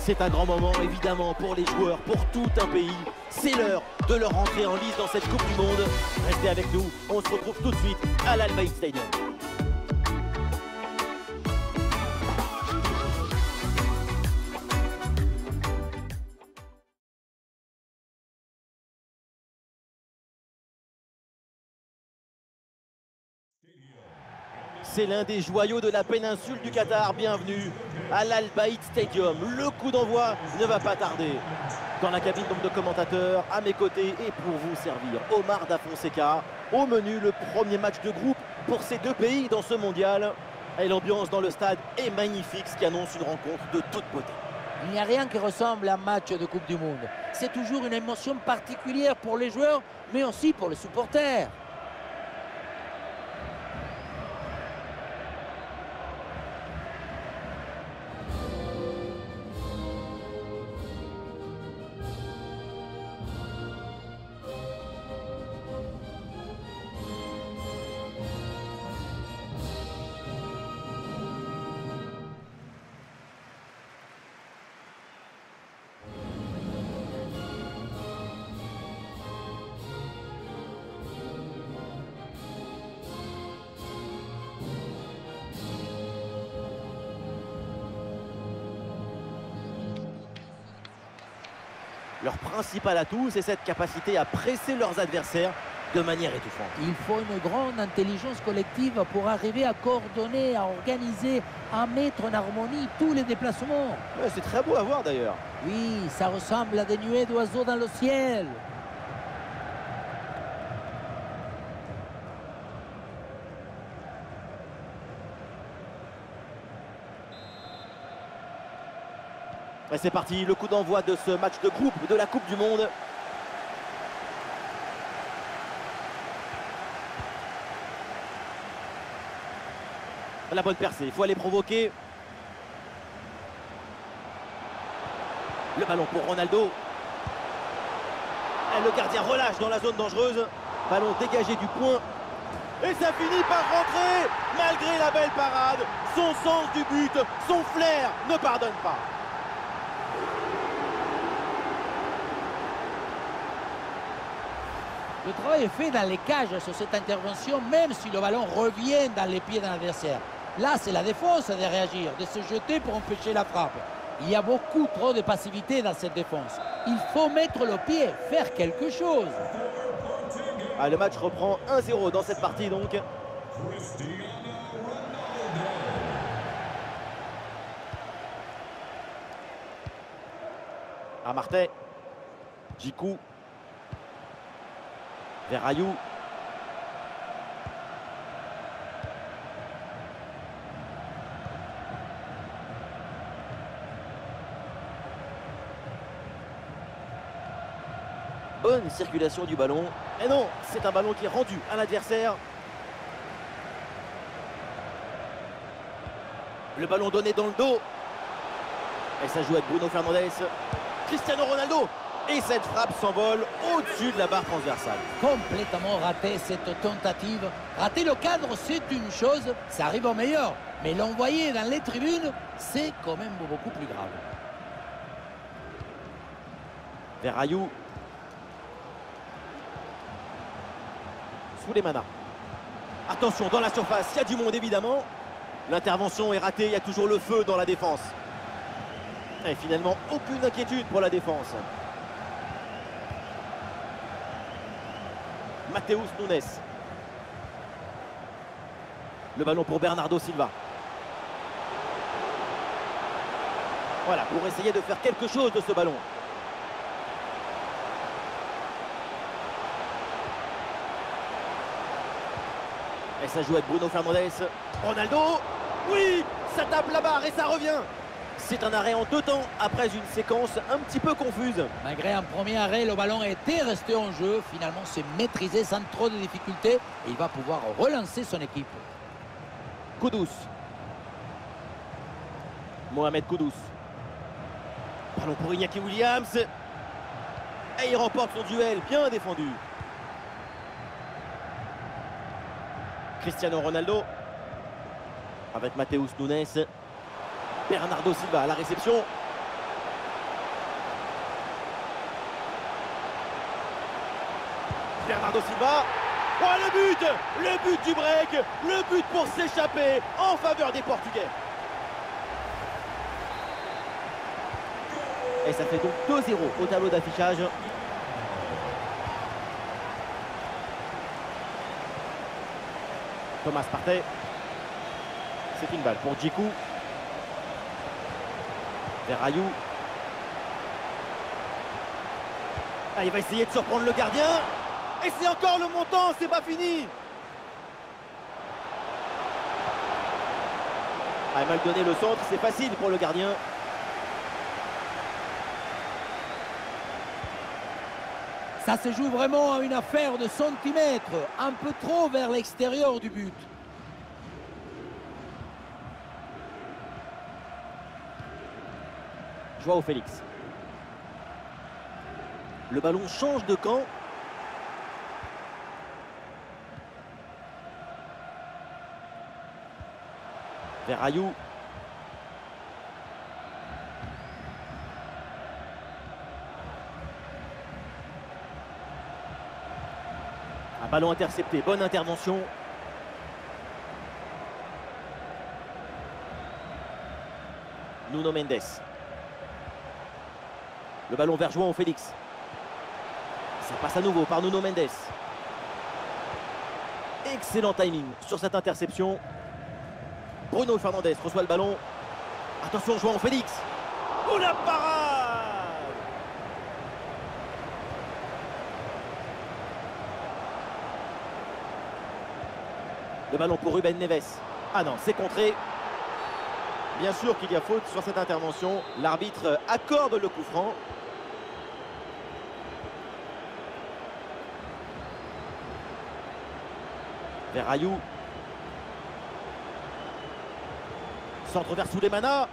C'est un grand moment évidemment pour les joueurs, pour tout un pays. C'est l'heure de leur rentrer en lice dans cette Coupe du Monde. Restez avec nous, on se retrouve tout de suite à l'Al Bayt Stadium. C'est l'un des joyaux de la péninsule du Qatar. Bienvenue à l'Al Bayt Stadium. Le coup d'envoi ne va pas tarder. Dans la cabine donc de commentateurs, à mes côtés et pour vous servir, Omar Da Fonseca. Au menu, le premier match de groupe pour ces deux pays dans ce mondial. Et l'ambiance dans le stade est magnifique, ce qui annonce une rencontre de toute beauté. Il n'y a rien qui ressemble à un match de Coupe du Monde. C'est toujours une émotion particulière pour les joueurs, mais aussi pour les supporters. Leur principal atout, c'est cette capacité à presser leurs adversaires de manière étouffante. Il faut une grande intelligence collective pour arriver à coordonner, à organiser, à mettre en harmonie tous les déplacements. Ouais, c'est très beau à voir d'ailleurs. Oui, ça ressemble à des nuées d'oiseaux dans le ciel. Et c'est parti, le coup d'envoi de ce match de groupe de la Coupe du Monde. La bonne percée, il faut aller provoquer. Le ballon pour Ronaldo. Et le gardien relâche dans la zone dangereuse. Ballon dégagé du point. Et ça finit par rentrer. Malgré la belle parade, son sens du but, son flair ne pardonne pas. Le travail est fait dans les cages sur cette intervention, même si le ballon revient dans les pieds d'un adversaire. Là, c'est la défense de réagir, de se jeter pour empêcher la frappe. Il y a beaucoup trop de passivité dans cette défense. Il faut mettre le pied, faire quelque chose. Ah, le match reprend 1-0 dans cette partie donc. À Martin. Djikou. Vers Ayou. Bonne circulation du ballon. Et non, c'est un ballon qui est rendu à l'adversaire. Le ballon donné dans le dos. Et ça joue avec Bruno Fernandes. Cristiano Ronaldo. Et cette frappe s'envole au-dessus de la barre transversale. Complètement raté cette tentative. Rater le cadre, c'est une chose, ça arrive au meilleur. Mais l'envoyer dans les tribunes, c'est quand même beaucoup plus grave. Vers Ayou. Souleymana. Attention, dans la surface, il y a du monde évidemment. L'intervention est ratée, il y a toujours le feu dans la défense. Et finalement, aucune inquiétude pour la défense. Matheus Nunes. Le ballon pour Bernardo Silva. Voilà, pour essayer de faire quelque chose de ce ballon. Et ça joue avec Bruno Fernandes. Ronaldo. Oui, ça tape la barre et ça revient. C'est un arrêt en 2 temps après une séquence un petit peu confuse. Malgré un premier arrêt, le ballon était resté en jeu. Finalement, c'est maîtrisé sans trop de difficultés. Et il va pouvoir relancer son équipe. Kudus. Mohamed Kudus. Ballon pour Iñaki Williams. Et il remporte son duel, bien défendu. Cristiano Ronaldo. Avec Matheus Nunes. Bernardo Silva à la réception. Bernardo Silva. Oh, le but du break, le but pour s'échapper en faveur des Portugais. Et ça fait donc 2-0 au tableau d'affichage. Thomas Partey. C'est une balle pour Djikou. Vers Rayou. Ah, il va essayer de surprendre le gardien. Et c'est encore le montant, c'est pas fini. Ah, mal donné le centre, c'est facile pour le gardien. Ça se joue vraiment à une affaire de centimètres, un peu trop vers l'extérieur du but. Joao Félix. Le ballon change de camp. Vers Rayou. Un ballon intercepté, bonne intervention. Nuno Mendes. Le ballon vers Joao Félix. Ça passe à nouveau par Nuno Mendes. Excellent timing sur cette interception. Bruno Fernandes reçoit le ballon. Attention, Joao Félix. Oh, la parade! Le ballon pour Ruben Neves. Ah non, c'est contré. Bien sûr qu'il y a faute sur cette intervention. L'arbitre accorde le coup franc. Vers Rayou. Centre vers Souleymana.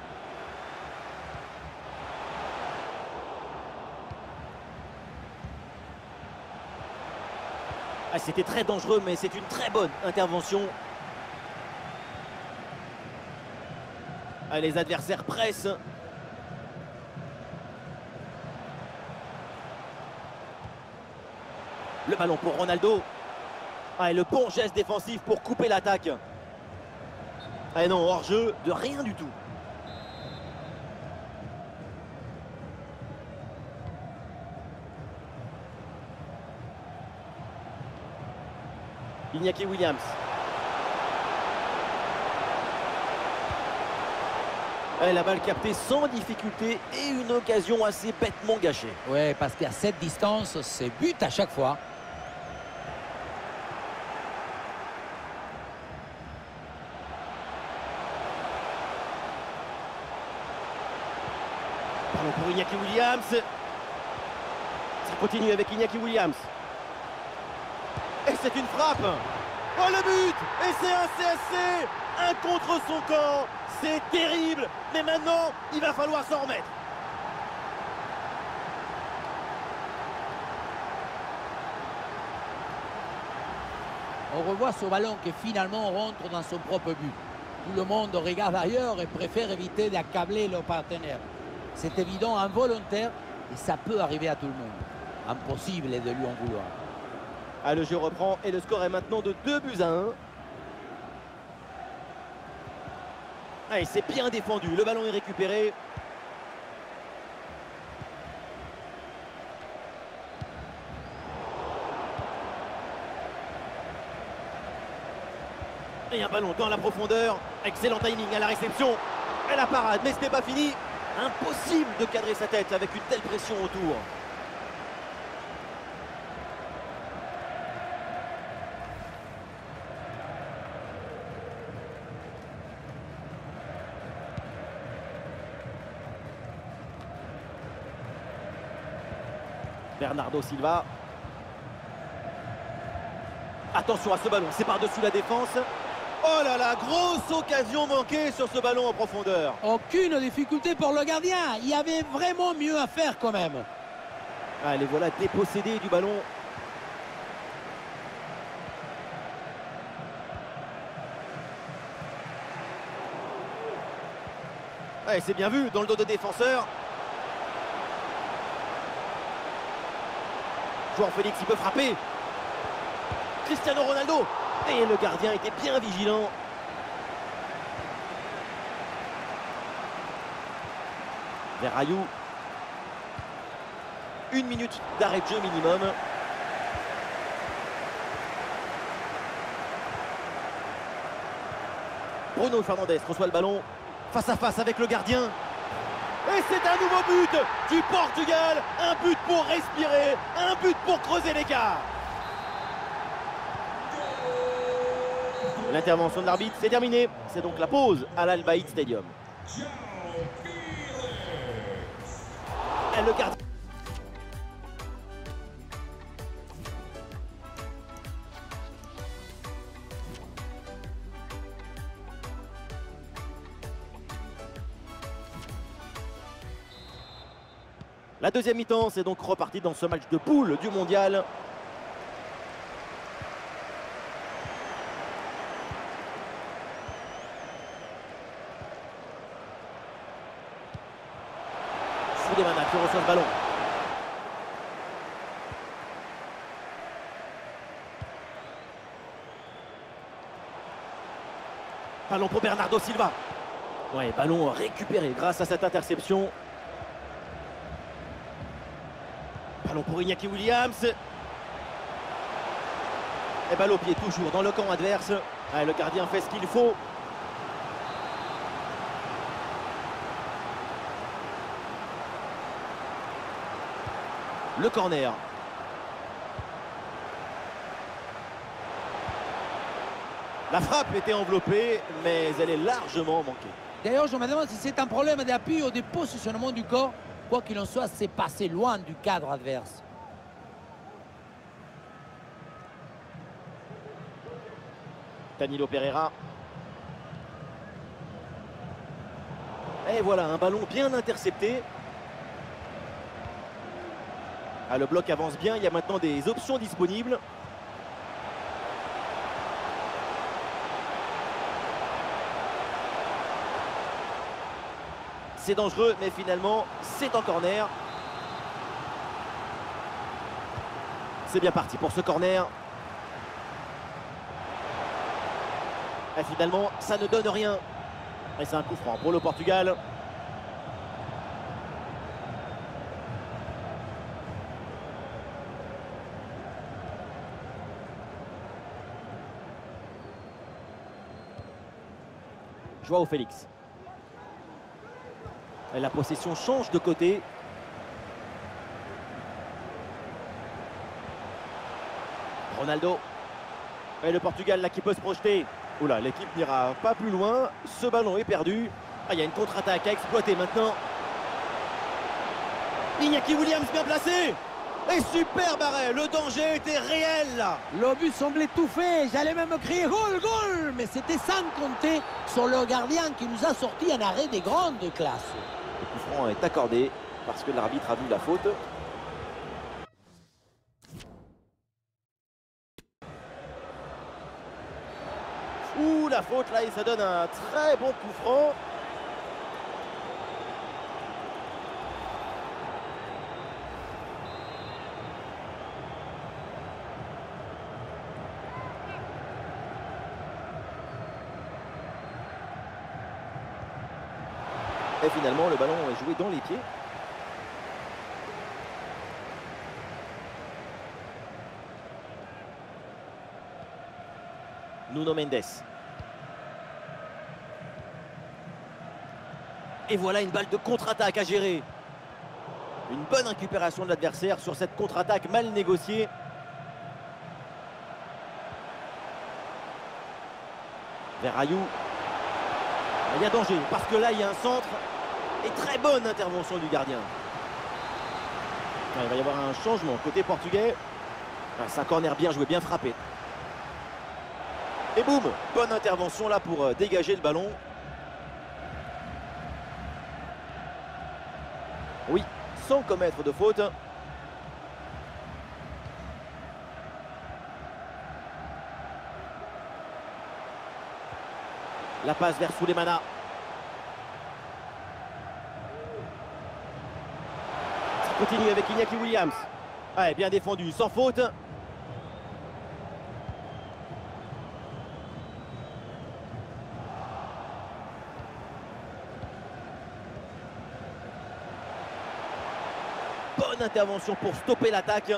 Ah, c'était très dangereux, mais c'est une très bonne intervention. Ah, les adversaires pressent. Le ballon pour Ronaldo. Ah, et le bon geste défensif pour couper l'attaque. Ah non, hors-jeu de rien du tout. Iñaki Williams. Et la balle captée sans difficulté et une occasion assez bêtement gâchée. Oui, parce qu'à cette distance, c'est but à chaque fois. Ballon pour Iñaki Williams. Ça continue avec Iñaki Williams. Et c'est une frappe. Oh, le but! Et c'est un CSC. Un contre son camp. C'est terrible. Mais maintenant, il va falloir s'en remettre. On revoit ce ballon qui finalement rentre dans son propre but. Tout le monde regarde ailleurs et préfère éviter d'accabler leur partenaire. C'est évident, involontaire, et ça peut arriver à tout le monde. Impossible de lui en vouloir. Ah, le jeu reprend et le score est maintenant de 2-1. Ah, et c'est bien défendu. Le ballon est récupéré. Et un ballon dans la profondeur. Excellent timing à la réception. Et la parade, mais ce n'est pas fini. Impossible de cadrer sa tête avec une telle pression autour. Bernardo Silva. Attention à ce ballon, c'est par-dessus la défense. Oh là là, grosse occasion manquée sur ce ballon en profondeur. Aucune difficulté pour le gardien. Il y avait vraiment mieux à faire quand même. Ah, les voilà dépossédés du ballon. Ah, c'est bien vu dans le dos de défenseur. Joao Félix, il peut frapper. Cristiano Ronaldo. Et le gardien était bien vigilant. Verraillou. 1 minute d'arrêt de jeu minimum. Bruno Fernandes reçoit le ballon face à face avec le gardien. Et c'est un nouveau but du Portugal. Un but pour respirer, un but pour creuser l'écart. L'intervention de l'arbitre, c'est terminé. C'est donc la pause à l'Al Bayt Stadium. Et le gardien. La deuxième mi-temps, c'est donc reparti dans ce match de poule du mondial. Souleymana qui reçoit ce ballon. Ballon pour Bernardo Silva. Ouais, ballon récupéré grâce à cette interception. Ballon pour Iñaki Williams. Et balle au pied toujours dans le camp adverse. Ah, le gardien fait ce qu'il faut. Le corner. La frappe était enveloppée, mais elle est largement manquée. D'ailleurs, je me demande si c'est un problème d'appui ou de positionnement du corps. Quoi qu'il en soit, c'est passé loin du cadre adverse. Danilo Pereira. Et voilà, un ballon bien intercepté. Ah, le bloc avance bien, il y a maintenant des options disponibles. C'est dangereux, mais finalement, c'est en corner. C'est bien parti pour ce corner. Et finalement, ça ne donne rien. Et c'est un coup franc pour le Portugal. Joao Félix. Et la possession change de côté. Ronaldo. Et le Portugal là qui peut se projeter. Oula, l'équipe n'ira pas plus loin. Ce ballon est perdu. Ah, il y a une contre-attaque à exploiter maintenant. Iñaki Williams bien placé. Et superbe arrêt. Le danger était réel là. Le but semblait tout fait. J'allais même crier goal, goal. Mais c'était sans compter sur le gardien qui nous a sorti un arrêt de grande classe. Le coup franc est accordé parce que l'arbitre a vu la faute. Ouh, la faute là, et ça donne un très bon coup franc. Et finalement, le ballon est joué dans les pieds. Nuno Mendes. Et voilà une balle de contre-attaque à gérer. Une bonne récupération de l'adversaire sur cette contre-attaque mal négociée. Verraillou. Il y a danger parce que là il y a un centre. Et très bonne intervention du gardien. Il va y avoir un changement côté portugais. C'est un corner bien joué, bien frappé. Et boum, bonne intervention là pour dégager le ballon. Oui, sans commettre de faute. La passe vers Souleymana. Ça continue avec Iñaki Williams. Ouais, bien défendu, sans faute. bonne intervention pour stopper l'attaque.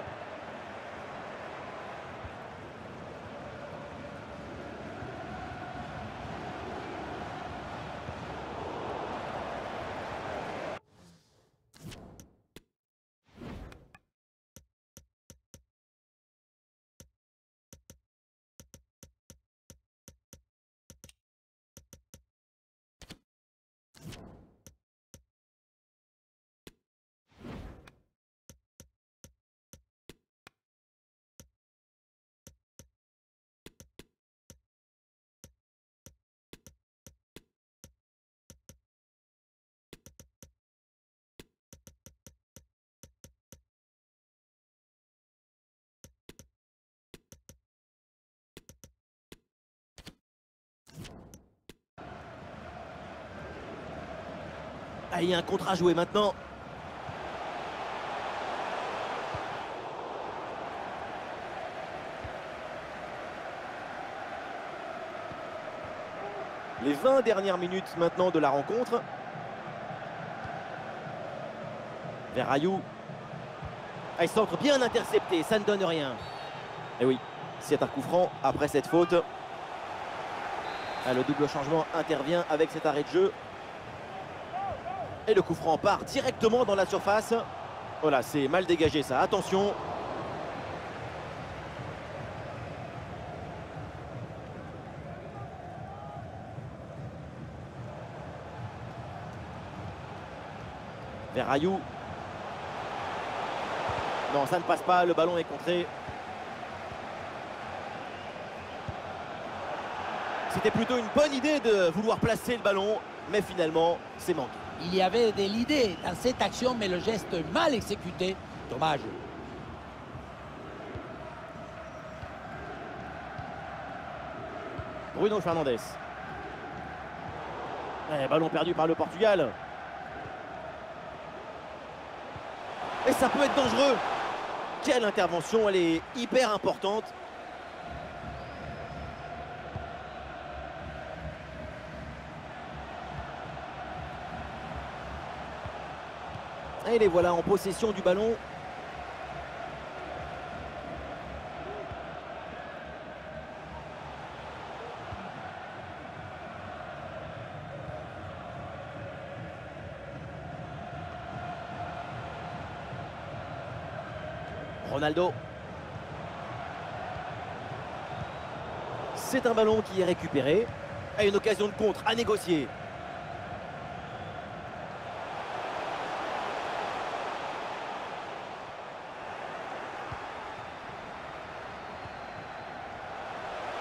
Ah, il y a un contre à jouer maintenant. Les 20 dernières minutes maintenant de la rencontre. Vers Rayou. Ah, il centre bien intercepté, ça ne donne rien. Et oui, c'est un coup franc après cette faute. Ah, le double changement intervient avec cet arrêt de jeu. Et le coup franc part directement dans la surface. Voilà, c'est mal dégagé ça, attention. Vers Rayou. Non, ça ne passe pas, le ballon est contré. C'était plutôt une bonne idée de vouloir placer le ballon, mais finalement, c'est manqué. Il y avait de l'idée dans cette action, mais le geste mal exécuté. Dommage. Bruno Fernandes. Ballon perdu par le Portugal. Et ça peut être dangereux. Quelle intervention, elle est hyper importante. Et les voilà en possession du ballon. Ronaldo. C'est un ballon qui est récupéré. Et une occasion de contre à négocier.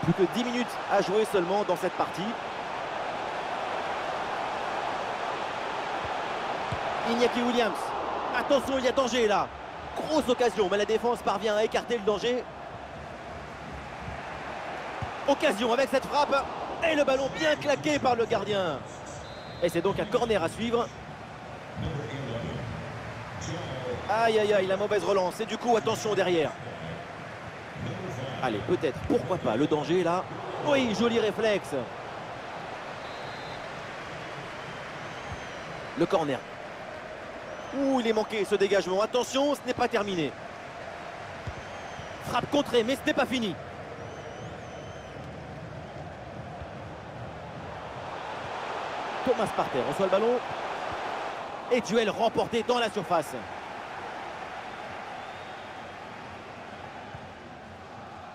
Plus que 10 minutes à jouer seulement dans cette partie. Iñaki Williams. Attention, il y a danger là. Grosse occasion, mais la défense parvient à écarter le danger. Occasion avec cette frappe. Et le ballon bien claqué par le gardien. Et c'est donc un corner à suivre. Aïe, aïe, aïe, la mauvaise relance. Et du coup, attention derrière. Allez, peut-être, pourquoi pas, le danger là. Oui, joli réflexe. Le corner. Ouh, il est manqué ce dégagement. Attention, ce n'est pas terminé. Frappe contrée, mais ce n'est pas fini. Thomas Partey reçoit le ballon. Et duel remporté dans la surface.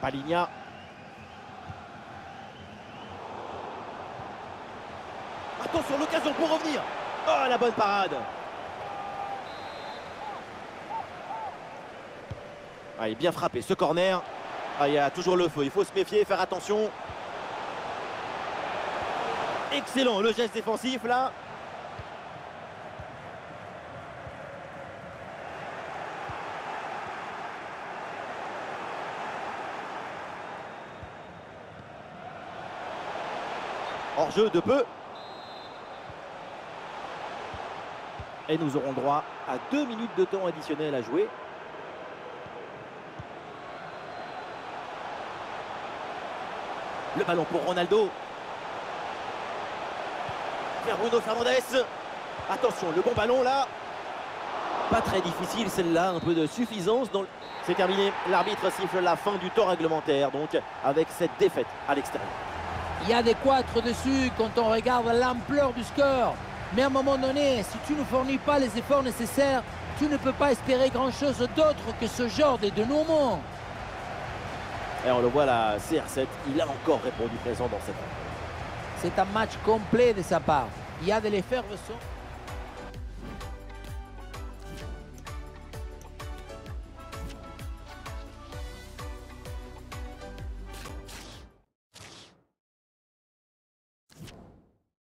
Palhinha. Attention, l'occasion pour revenir. Oh, la bonne parade. Allez, bien frappé ce corner. Ah, il y a toujours le feu, il faut se méfier, faire attention. Excellent le geste défensif là. Hors-jeu de peu. Et nous aurons droit à 2 minutes de temps additionnel à jouer. Le ballon pour Ronaldo. Vers Bruno Fernandes. Attention, le bon ballon là. Pas très difficile celle-là, un peu de suffisance dans le... C'est terminé, l'arbitre siffle la fin du temps réglementaire, donc avec cette défaite à l'extérieur. Il y a des quoi être dessus quand on regarde l'ampleur du score. Mais à un moment donné, si tu ne fournis pas les efforts nécessaires, tu ne peux pas espérer grand-chose d'autre que ce genre de dénouement. Et on le voit, la CR7, il a encore répondu présent dans cette... C'est un match complet de sa part. Il y a de l'effervescence.